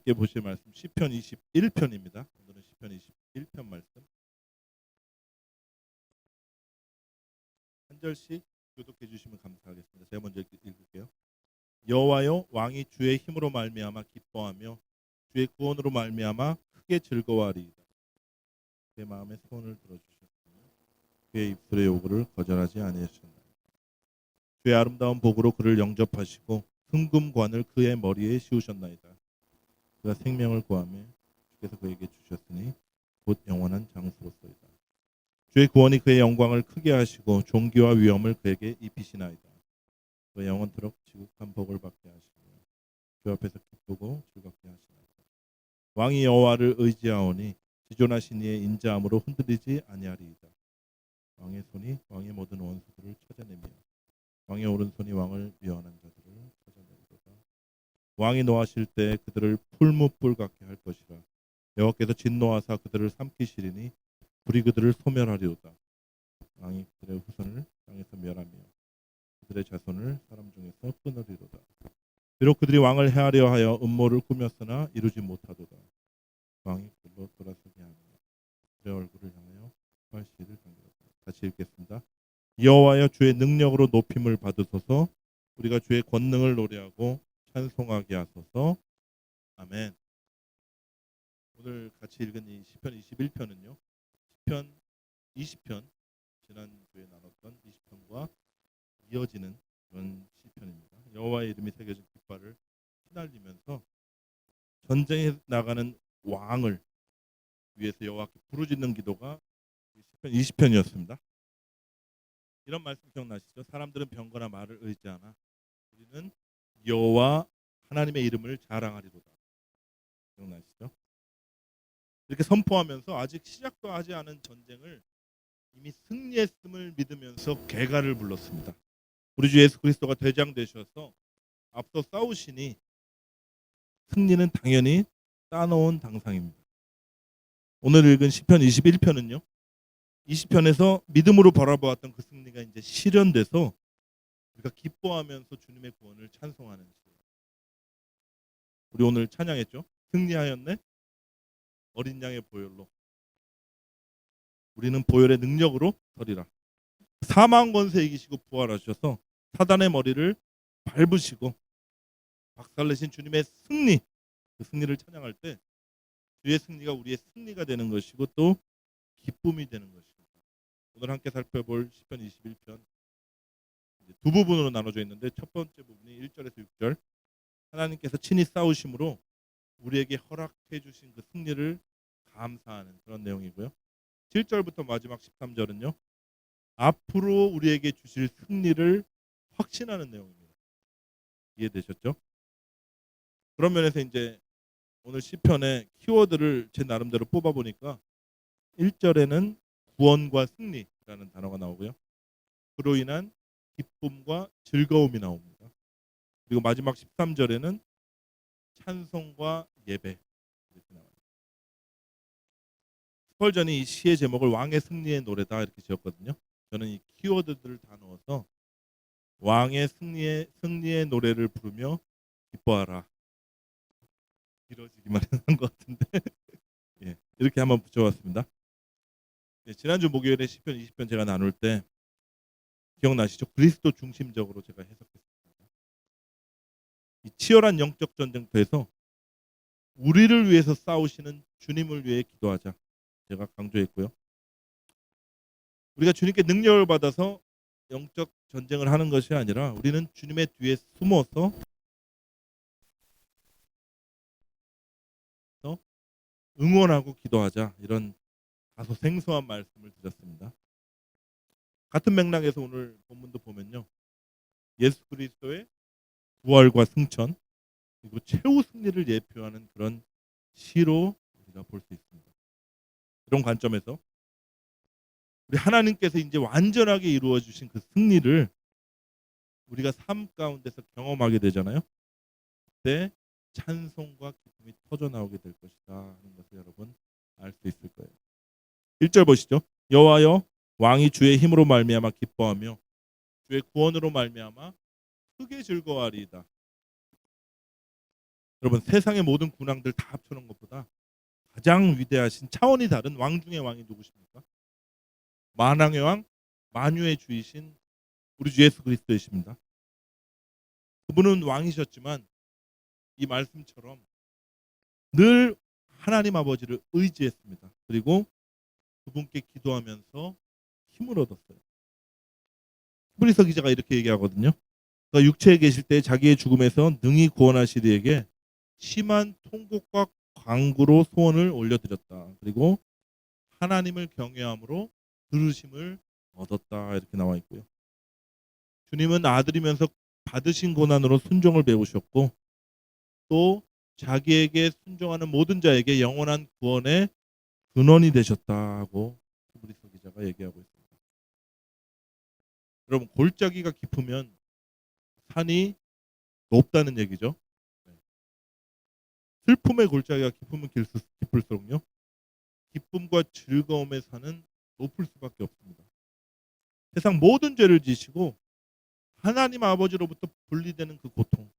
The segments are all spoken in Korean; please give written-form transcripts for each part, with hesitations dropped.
함께 보실 말씀 시편 21편입니다. 오늘은 시편 21편 말씀 한 절씩 교독해 주시면 감사하겠습니다. 제가 먼저 읽을게요. 여호와여, 왕이 주의 힘으로 말미암아 기뻐하며 주의 구원으로 말미암아 크게 즐거워하리이다. 내 마음의 소원을 들어주셨으며 그의 입술의 요구를 거절하지 아니하셨나이다. 주의 아름다운 복으로 그를 영접하시고 흥금관을 그의 머리에 씌우셨나이다. 그가 생명을 구하며 주께서 그에게 주셨으니 곧 영원한 장수로소이다. 주의 구원이 그의 영광을 크게 하시고 존귀와 위엄을 그에게 입히시나이다. 그가 영원토록 지극한 복을 받게 하시며 주 앞에서 기쁘고 즐겁게 하시나이다. 왕이 여호와를 의지하오니 지존하신 이의 인자함으로 흔들리지 아니하리이다. 왕의 손이 왕의 모든 원수들을 찾아내며 왕의 오른손이 왕을 미워하는 자들을 찾아내리로다. 왕이 노하실 때 그들을 풀무불 같게 할 것이라. 여호와께서 진노하사 그들을 삼키시리니 불이 그들을 소멸하리로다. 왕이 그들의 후손을 땅에서 멸하며 그들의 자손을 사람 중에서 끊으리로다. 비록 그들이 왕을 해하려 하여 음모를 꾸몄으나 이루지 못하도다. 왕이 그들로 돌아서게 하며 그의 얼굴을 향하여 활시를 당기로다. 다시 읽겠습니다. 여호와여, 주의 능력으로 높임을 받으소서. 우리가 주의 권능을 노래하고 찬송하게 하소서. 아멘. 오늘 같이 읽은 이 시편 21편은요. 시편 20편, 지난주에 나눴던 20편과 이어지는 그런 시편입니다. 여호와의 이름이 새겨진 깃발을 휘날리면서 전쟁에 나가는 왕을 위해서 여호와께 부르짖는 기도가 시편 20편이었습니다. 이런 말씀 기억나시죠? 사람들은 병거나 말을 의지하나 우리는 여호와 하나님의 이름을 자랑하리로다. 기억나시죠? 이렇게 선포하면서 아직 시작도 하지 않은 전쟁을 이미 승리했음을 믿으면서 개가를 불렀습니다. 우리 주 예수 그리스도가 대장 되셔서 앞서 싸우시니 승리는 당연히 따놓은 당상입니다. 오늘 읽은 시편 21편은요. 20편에서 믿음으로 바라보았던 그 승리가 이제 실현돼서 우리가 기뻐하면서 주님의 구원을 찬송하는 시간. 우리 오늘 찬양했죠. 승리하였네. 어린 양의 보혈로. 우리는 보혈의 능력으로 서리라. 사망 권세 이기시고 부활하셔서 사단의 머리를 밟으시고 박살내신 주님의 승리, 그 승리를 찬양할 때 주의 승리가 우리의 승리가 되는 것이고 또 기쁨이 되는 것입니다. 오늘 함께 살펴볼 시편 21편 두 부분으로 나눠져 있는데 첫 번째 부분이 1절에서 6절 하나님께서 친히 싸우심으로 우리에게 허락해 주신 그 승리를 감사하는 그런 내용이고요. 7절부터 마지막 13절은요. 앞으로 우리에게 주실 승리를 확신하는 내용입니다. 이해되셨죠? 그런 면에서 이제 오늘 시편의 키워드를 제 나름대로 뽑아보니까 1절에는 구원과 승리라는 단어가 나오고요. 그로 인한 기쁨과 즐거움이 나옵니다. 그리고 마지막 13절에는 찬송과 예배 이렇게 나와요. 스펄전이 이 시의 제목을 왕의 승리의 노래다 이렇게 지었거든요. 저는 이 키워드들을 다 넣어서 왕의 승리의 노래를 부르며 기뻐하라. 길어지기만 한 것 같은데 예, 이렇게 한번 붙여봤습니다. 예, 지난주 목요일에 시편 20편 제가 나눌 때 기억나시죠? 그리스도 중심적으로 제가 해석했습니다. 이 치열한 영적 전쟁터에서 우리를 위해서 싸우시는 주님을 위해 기도하자. 제가 강조했고요. 우리가 주님께 능력을 받아서 영적 전쟁을 하는 것이 아니라 우리는 주님의 뒤에 숨어서 응원하고 기도하자. 이런 다소 생소한 말씀을 드렸습니다. 같은 맥락에서 오늘 본문도 보면요. 예수 그리스도의 부활과 승천 그리고 최후 승리를 예표하는 그런 시로 우리가 볼 수 있습니다. 이런 관점에서 우리 하나님께서 이제 완전하게 이루어 주신 그 승리를 우리가 삶 가운데서 경험하게 되잖아요. 그때 찬송과 기쁨이 터져 나오게 될 것이다 하는 것을 여러분 알 수 있을 거예요. 1절 보시죠. 여호와여, 왕이 주의 힘으로 말미암아 기뻐하며 주의 구원으로 말미암아 크게 즐거워하리이다. 여러분 세상의 모든 군왕들 다 합쳐놓은 것보다 가장 위대하신 차원이 다른 왕 중의 왕이 누구십니까? 만왕의 왕, 만유의 주이신 우리 주 예수 그리스도이십니다. 그분은 왕이셨지만 이 말씀처럼 늘 하나님 아버지를 의지했습니다. 그리고 그분께 기도하면서 힘을 얻었어요. 히브리서 기자가 이렇게 얘기하거든요. 그가 육체에 계실 때 자기의 죽음에서 능히 구원하시리에게 심한 통곡과 간구로 소원을 올려드렸다. 그리고 하나님을 경외함으로 들으심을 얻었다. 이렇게 나와 있고요. 주님은 아들이면서 받으신 고난으로 순종을 배우셨고 또 자기에게 순종하는 모든 자에게 영원한 구원의 근원이 되셨다고 히브리서 기자가 얘기하고 있습니다. 여러분 골짜기가 깊으면 산이 높다는 얘기죠. 슬픔의 골짜기가 깊으면 깊을수록요 기쁨과 즐거움의 산은 높을 수밖에 없습니다. 세상 모든 죄를 지시고 하나님 아버지로부터 분리되는 그 고통,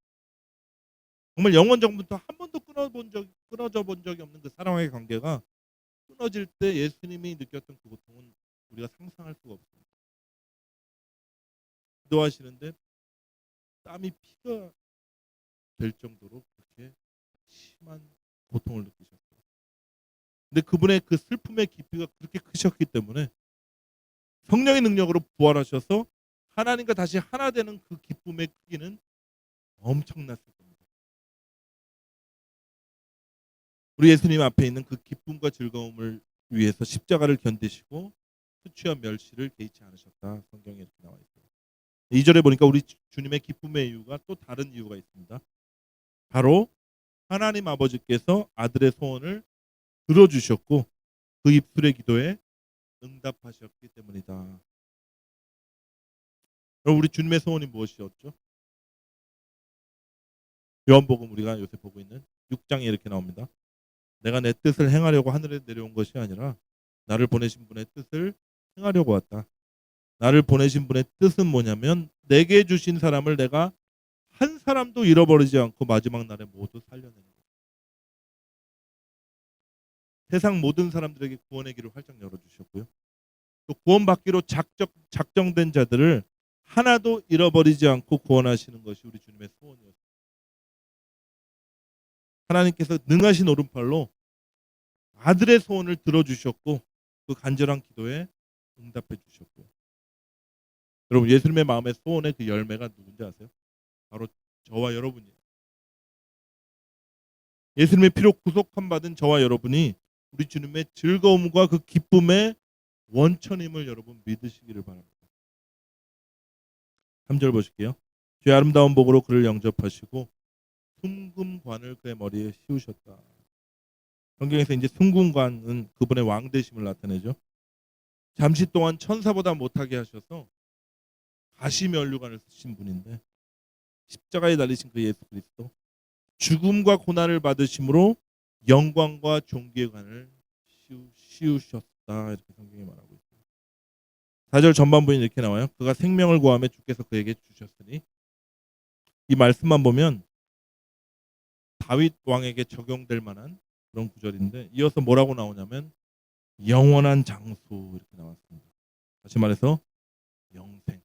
정말 영원전부터 한 번도 끊어져 본 적이 없는 그 사랑의 관계가 끊어질 때 예수님이 느꼈던 그 고통은 우리가 상상할 수가 없습니다. 기도하시는데 땀이 피가 될 정도로 그렇게 심한 고통을 느끼셨어요. 근데 그분의 그 슬픔의 깊이가 그렇게 크셨기 때문에 성령의 능력으로 부활하셔서 하나님과 다시 하나 되는 그 기쁨의 크기는 엄청났을 겁니다. 우리 예수님 앞에 있는 그 기쁨과 즐거움을 위해서 십자가를 견디시고 수치와 멸시를 개의치 않으셨다. 성경에 이렇게 나와 있어요. 2절에 보니까 우리 주님의 기쁨의 이유가 또 다른 이유가 있습니다. 바로 하나님 아버지께서 아들의 소원을 들어주셨고 그 입술의 기도에 응답하셨기 때문이다. 그럼 우리 주님의 소원이 무엇이었죠? 요한복음 우리가 요새 보고 있는 6장에 이렇게 나옵니다. 내가 내 뜻을 행하려고 하늘에 내려온 것이 아니라 나를 보내신 분의 뜻을 행하려고 왔다. 나를 보내신 분의 뜻은 뭐냐면 내게 주신 사람을 내가 한 사람도 잃어버리지 않고 마지막 날에 모두 살려내는 것. 세상 모든 사람들에게 구원의 길을 활짝 열어주셨고요. 또 구원받기로 작정된 자들을 하나도 잃어버리지 않고 구원하시는 것이 우리 주님의 소원이었습니다. 하나님께서 능하신 오른팔로 아들의 소원을 들어주셨고 그 간절한 기도에 응답해 주셨고요. 여러분 예수님의 마음의 소원의 그 열매가 누군지 아세요? 바로 저와 여러분이에요. 예수님의 피로 구속함 받은 저와 여러분이 우리 주님의 즐거움과 그 기쁨의 원천임을 여러분 믿으시기를 바랍니다. 3절 보실게요. 주의 아름다운 복으로 그를 영접하시고 순금관을 그의 머리에 씌우셨다. 성경에서 이제 순금관은 그분의 왕되심을 나타내죠. 잠시 동안 천사보다 못하게 하셔서 가시면류관을 쓰신 분인데 십자가에 달리신 그 예수 그리스도 죽음과 고난을 받으심으로 영광과 존귀의 관을 씌우셨다. 이렇게 성경이 말하고 있습니다. 4절 전반부에 이렇게 나와요. 그가 생명을 구하며 주께서 그에게 주셨으니 이 말씀만 보면 다윗 왕에게 적용될 만한 그런 구절인데 이어서 뭐라고 나오냐면 영원한 장수 이렇게 나왔습니다. 다시 말해서 영생.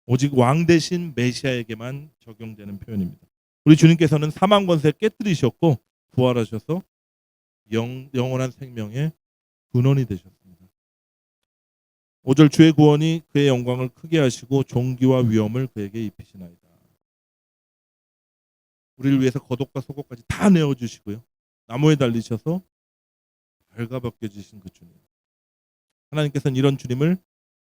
오직 왕 대신 메시아에게만 적용되는 표현입니다. 우리 주님께서는 사망 권세 깨뜨리셨고 부활하셔서 영원한 생명의 근원이 되셨습니다. 5절 주의 구원이 그의 영광을 크게 하시고 존귀와 위엄을 그에게 입히시나이다. 우리를 위해서 겉옷과 속옷까지 다 내어주시고요. 나무에 달리셔서 발가벗겨지신 그 주님. 하나님께서는 이런 주님을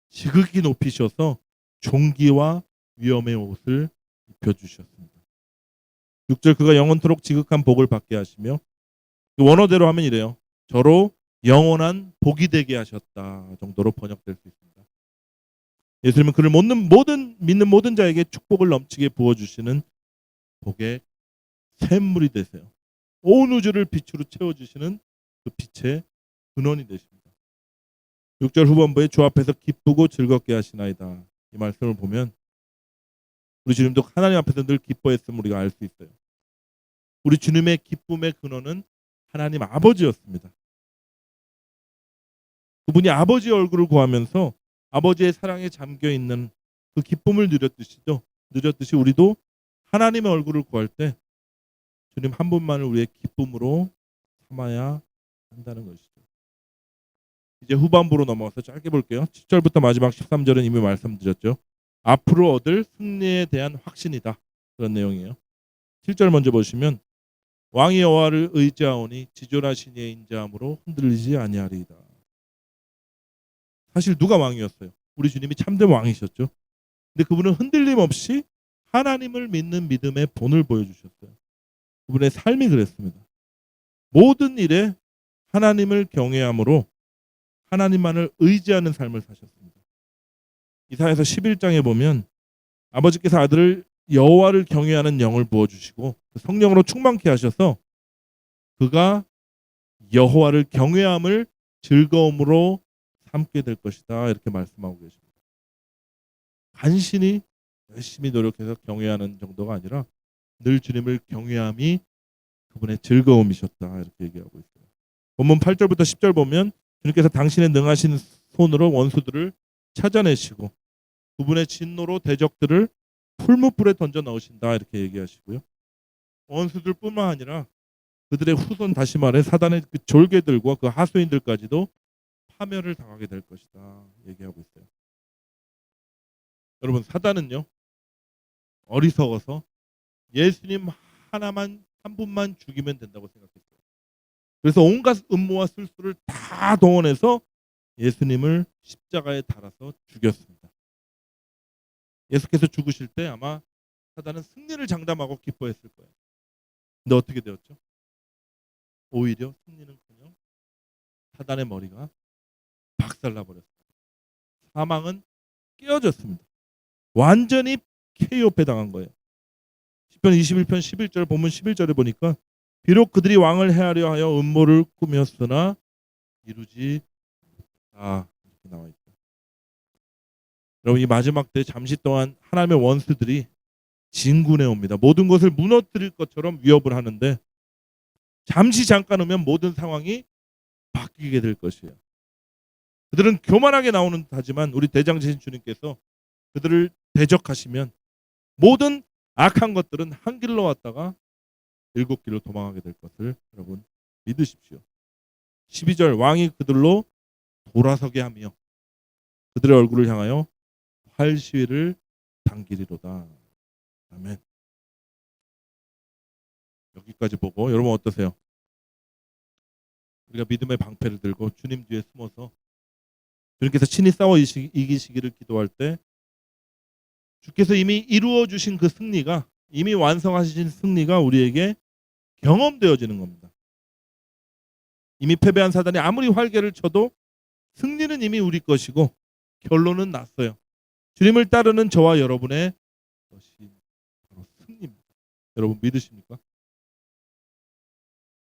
지극히 높이셔서 존귀와 위엄의 옷을 입혀주셨습니다. 6절 그가 영원토록 지극한 복을 받게 하시며 원어대로 하면 이래요. 저로 영원한 복이 되게 하셨다 정도로 번역될 수 있습니다. 예수님은 그를 믿는 모든 자에게 축복을 넘치게 부어주시는 복의 샘물이 되세요. 온 우주를 빛으로 채워주시는 그 빛의 근원이 되십니다. 6절 후반부에 주 앞에서 기쁘고 즐겁게 하시나이다. 이 말씀을 보면 우리 주님도 하나님 앞에서 늘 기뻐했음을 우리가 알 수 있어요. 우리 주님의 기쁨의 근원은 하나님 아버지였습니다. 그분이 아버지의 얼굴을 구하면서 아버지의 사랑에 잠겨 있는 그 기쁨을 누렸듯이 우리도 하나님의 얼굴을 구할 때 주님 한 분만을 우리의 기쁨으로 삼아야 한다는 것이죠. 이제 후반부로 넘어가서 짧게 볼게요. 7절부터 마지막 13절은 이미 말씀드렸죠. 앞으로 얻을 승리에 대한 확신이다. 그런 내용이에요. 7절 먼저 보시면 왕이 여호와를 의지하오니 지존하신 이의 인자함으로 흔들리지 아니하리이다. 사실 누가 왕이었어요? 우리 주님이 참된 왕이셨죠. 근데 그분은 흔들림 없이 하나님을 믿는 믿음의 본을 보여주셨어요. 그분의 삶이 그랬습니다. 모든 일에 하나님을 경외함으로 하나님만을 의지하는 삶을 사셨습니다. 이사야서 11장에 보면 아버지께서 아들을 여호와를 경외하는 영을 부어주시고 성령으로 충만케 하셔서 그가 여호와를 경외함을 즐거움으로 삼게 될 것이다. 이렇게 말씀하고 계십니다. 간신히 열심히 노력해서 경외하는 정도가 아니라 늘 주님을 경외함이 그분의 즐거움이셨다. 이렇게 얘기하고 있어요. 본문 8절부터 10절 보면 주님께서 당신의 능하신 손으로 원수들을 찾아내시고 그분의 진노로 대적들을 풀무불에 던져 넣으신다. 이렇게 얘기하시고요. 원수들뿐만 아니라 그들의 후손, 다시 말해 사단의 그 졸개들과 그 하수인들까지도 파멸을 당하게 될 것이다. 얘기하고 있어요. 여러분, 사단은요 어리석어서 예수님 하나만, 한 분만 죽이면 된다고 생각했어요. 그래서 온갖 음모와 술수를 다 동원해서 예수님을 십자가에 달아서 죽였습니다. 예수께서 죽으실 때 아마 사단은 승리를 장담하고 기뻐했을 거예요. 근데 어떻게 되었죠? 오히려 승리는커녕 사단의 머리가 박살나버렸습니다. 사망은 깨어졌습니다. 완전히 KO 당한 거예요. 시편 21편 11절 본문 11절에 보니까 비록 그들이 왕을 해하려 하여 음모를 꾸몄으나 이루지 이렇게 나와 있죠. 여러분, 이 마지막 때 잠시 동안 하나님의 원수들이 진군해 옵니다. 모든 것을 무너뜨릴 것처럼 위협을 하는데 잠시 잠깐 오면 모든 상황이 바뀌게 될 것이에요. 그들은 교만하게 나오는 듯하지만 우리 대장이신 주님께서 그들을 대적하시면 모든 악한 것들은 한 길로 왔다가 7길로 도망하게 될 것을 여러분 믿으십시오. 12절 왕이 그들로 돌아서게 하며 그들의 얼굴을 향하여 활시위를 당기리로다. 아멘. 여기까지 보고 여러분 어떠세요? 우리가 믿음의 방패를 들고 주님 뒤에 숨어서 주님께서 친히 싸워 이기시기를 기도할 때 주께서 이미 이루어 주신 그 승리가, 이미 완성하신 승리가 우리에게 경험되어지는 겁니다. 이미 패배한 사단이 아무리 활개를 쳐도 승리는 이미 우리 것이고 결론은 났어요. 주님을 따르는 저와 여러분의 것이 바로 승리입니다. 여러분 믿으십니까?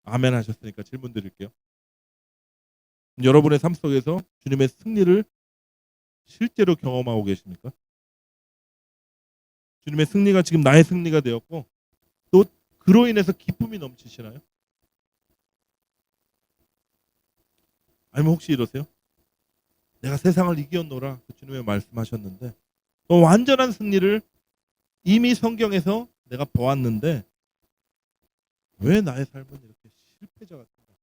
아멘 하셨으니까 질문 드릴게요. 여러분의 삶 속에서 주님의 승리를 실제로 경험하고 계십니까? 주님의 승리가 지금 나의 승리가 되었고 또 그로 인해서 기쁨이 넘치시나요? 아니면 혹시 이러세요? 내가 세상을 이겼노라 주님의 말씀하셨는데 또 완전한 승리를 이미 성경에서 내가 보았는데 왜 나의 삶은 이렇게 실패자 같은가?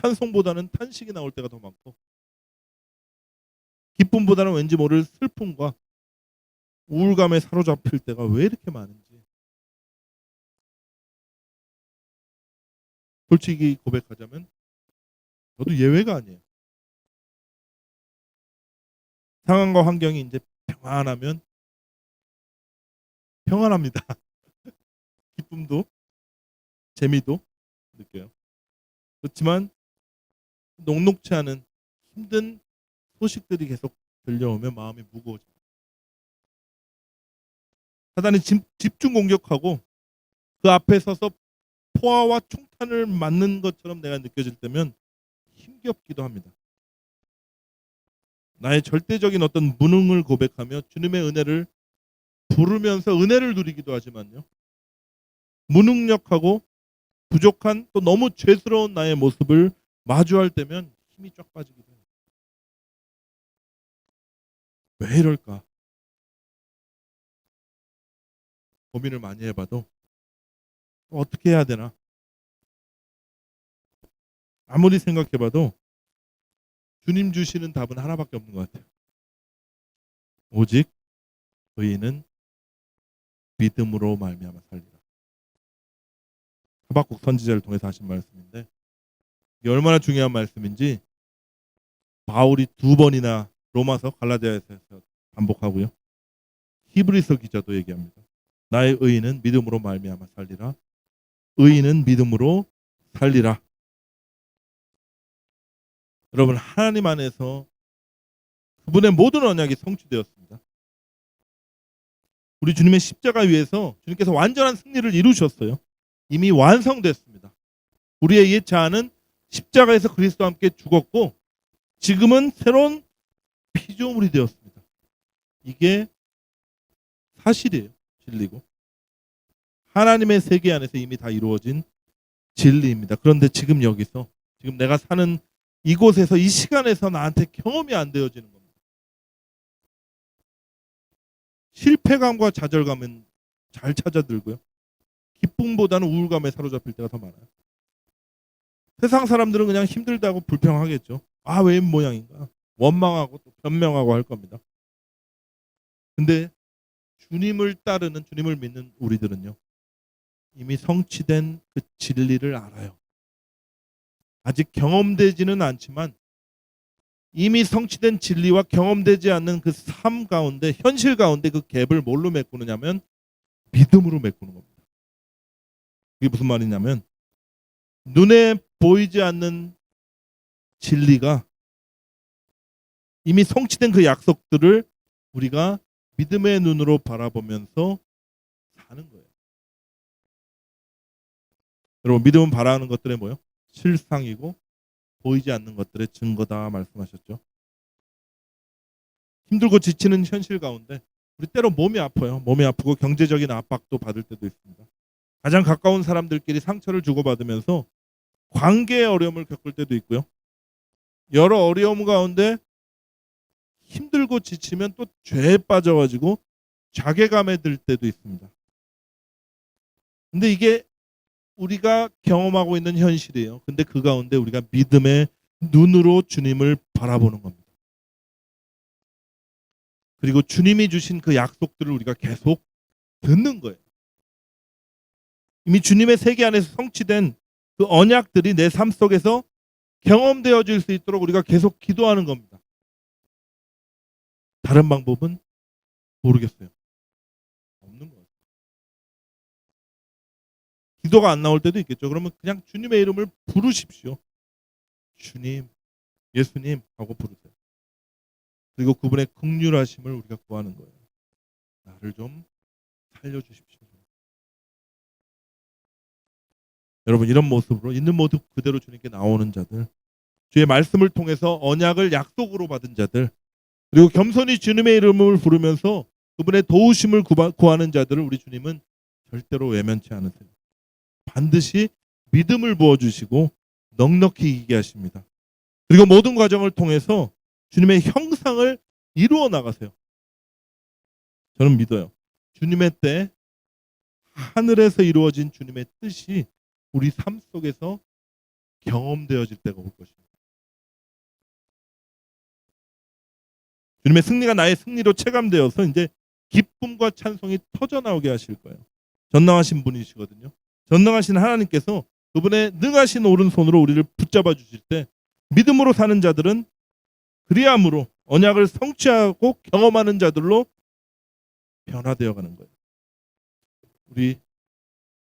찬송보다는 탄식이 나올 때가 더 많고 기쁨보다는 왠지 모를 슬픔과 우울감에 사로잡힐 때가 왜 이렇게 많은지 솔직히 고백하자면 저도 예외가 아니에요. 상황과 환경이 이제 평안하면 평안합니다. 기쁨도 재미도 느껴요. 그렇지만 녹록치 않은 힘든 소식들이 계속 들려오면 마음이 무거워집니다. 사단이 집중 공격하고 그 앞에 서서 포화와 총탄을 맞는 것처럼 내가 느껴질 때면 힘겹기도 합니다. 나의 절대적인 어떤 무능을 고백하며 주님의 은혜를 부르면서 은혜를 누리기도 하지만요. 무능력하고 부족한 또 너무 죄스러운 나의 모습을 마주할 때면 힘이 쫙 빠지게 돼요. 왜 이럴까? 고민을 많이 해봐도 어떻게 해야 되나? 아무리 생각해봐도 주님 주시는 답은 하나밖에 없는 것 같아요. 오직 의인은 믿음으로 말미암아 살리라. 하박국 선지자를 통해서 하신 말씀인데 이게 얼마나 중요한 말씀인지 바울이 2번이나 로마서 갈라디아에서 반복하고요. 히브리서 기자도 얘기합니다. 나의 의인은 믿음으로 말미암아 살리라. 의인은 믿음으로 살리라. 여러분 하나님 안에서 그분의 모든 언약이 성취되었습니다. 우리 주님의 십자가 위에서 주님께서 완전한 승리를 이루셨어요. 이미 완성됐습니다. 우리의 옛 자아는 십자가에서 그리스도와 함께 죽었고 지금은 새로운 피조물이 되었습니다. 이게 사실이에요. 진리고 하나님의 세계 안에서 이미 다 이루어진 진리입니다. 그런데 지금 여기서 지금 내가 사는 이곳에서 이 시간에서 나한테 경험이 안 되어지는 겁니다. 실패감과 좌절감은 잘 찾아들고요. 기쁨보다는 우울감에 사로잡힐 때가 더 많아요. 세상 사람들은 그냥 힘들다고 불평하겠죠. 아, 왜 모양인가? 원망하고 또 변명하고 할 겁니다. 근데 주님을 따르는 주님을 믿는 우리들은요. 이미 성취된 그 진리를 알아요. 아직 경험되지는 않지만 이미 성취된 진리와 경험되지 않는 그 삶 가운데 현실 가운데 그 갭을 뭘로 메꾸느냐면 믿음으로 메꾸는 겁니다. 이게 무슨 말이냐면 눈에 보이지 않는 진리가 이미 성취된 그 약속들을 우리가 믿음의 눈으로 바라보면서 사는 거예요. 여러분 믿음은 바라는 것들의 뭐요? 실상이고 보이지 않는 것들의 증거다 말씀하셨죠. 힘들고 지치는 현실 가운데 우리 때로 몸이 아파요. 몸이 아프고 경제적인 압박도 받을 때도 있습니다. 가장 가까운 사람들끼리 상처를 주고받으면서 관계의 어려움을 겪을 때도 있고요. 여러 어려움 가운데 힘들고 지치면 또 죄에 빠져가지고 자괴감에 들 때도 있습니다. 근데 이게 우리가 경험하고 있는 현실이에요. 근데 그 가운데 우리가 믿음의 눈으로 주님을 바라보는 겁니다. 그리고 주님이 주신 그 약속들을 우리가 계속 듣는 거예요. 이미 주님의 세계 안에서 성취된 그 언약들이 내 삶 속에서 경험되어질 수 있도록 우리가 계속 기도하는 겁니다. 다른 방법은 모르겠어요. 없는 거예요. 기도가 안 나올 때도 있겠죠. 그러면 그냥 주님의 이름을 부르십시오. 주님, 예수님 하고 부르세요. 그리고 그분의 긍휼하심을 우리가 구하는 거예요. 나를 좀 살려주십시오. 여러분 이런 모습으로 있는 모습 그대로 주님께 나오는 자들, 주의 말씀을 통해서 언약을 약속으로 받은 자들, 그리고 겸손히 주님의 이름을 부르면서 그분의 도우심을 구하는 자들을 우리 주님은 절대로 외면치 않으세요. 반드시 믿음을 부어주시고 넉넉히 이기게 하십니다. 그리고 모든 과정을 통해서 주님의 형상을 이루어 나가세요. 저는 믿어요. 주님의 때 하늘에서 이루어진 주님의 뜻이 우리 삶 속에서 경험되어질 때가 올 것입니다. 주님의 승리가 나의 승리로 체감되어서 이제 기쁨과 찬송이 터져나오게 하실 거예요. 전능하신 분이시거든요. 전능하신 하나님께서 그분의 능하신 오른손으로 우리를 붙잡아 주실 때 믿음으로 사는 자들은 그리함으로 언약을 성취하고 경험하는 자들로 변화되어 가는 거예요. 우리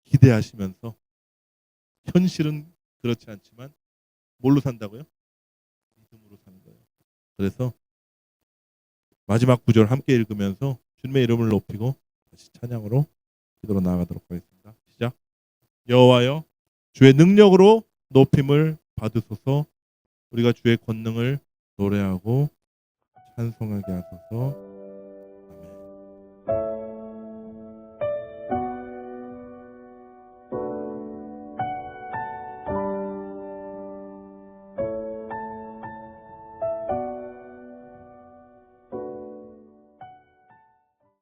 기대하시면서 현실은 그렇지 않지만 뭘로 산다고요? 믿음으로 사는 거예요. 그래서 마지막 구절 함께 읽으면서 주님의 이름을 높이고 다시 찬양으로 기도로 나아가도록 하겠습니다. 시작. 여호와여 주의 능력으로 높임을 받으소서. 우리가 주의 권능을 노래하고 찬송하게 하소서.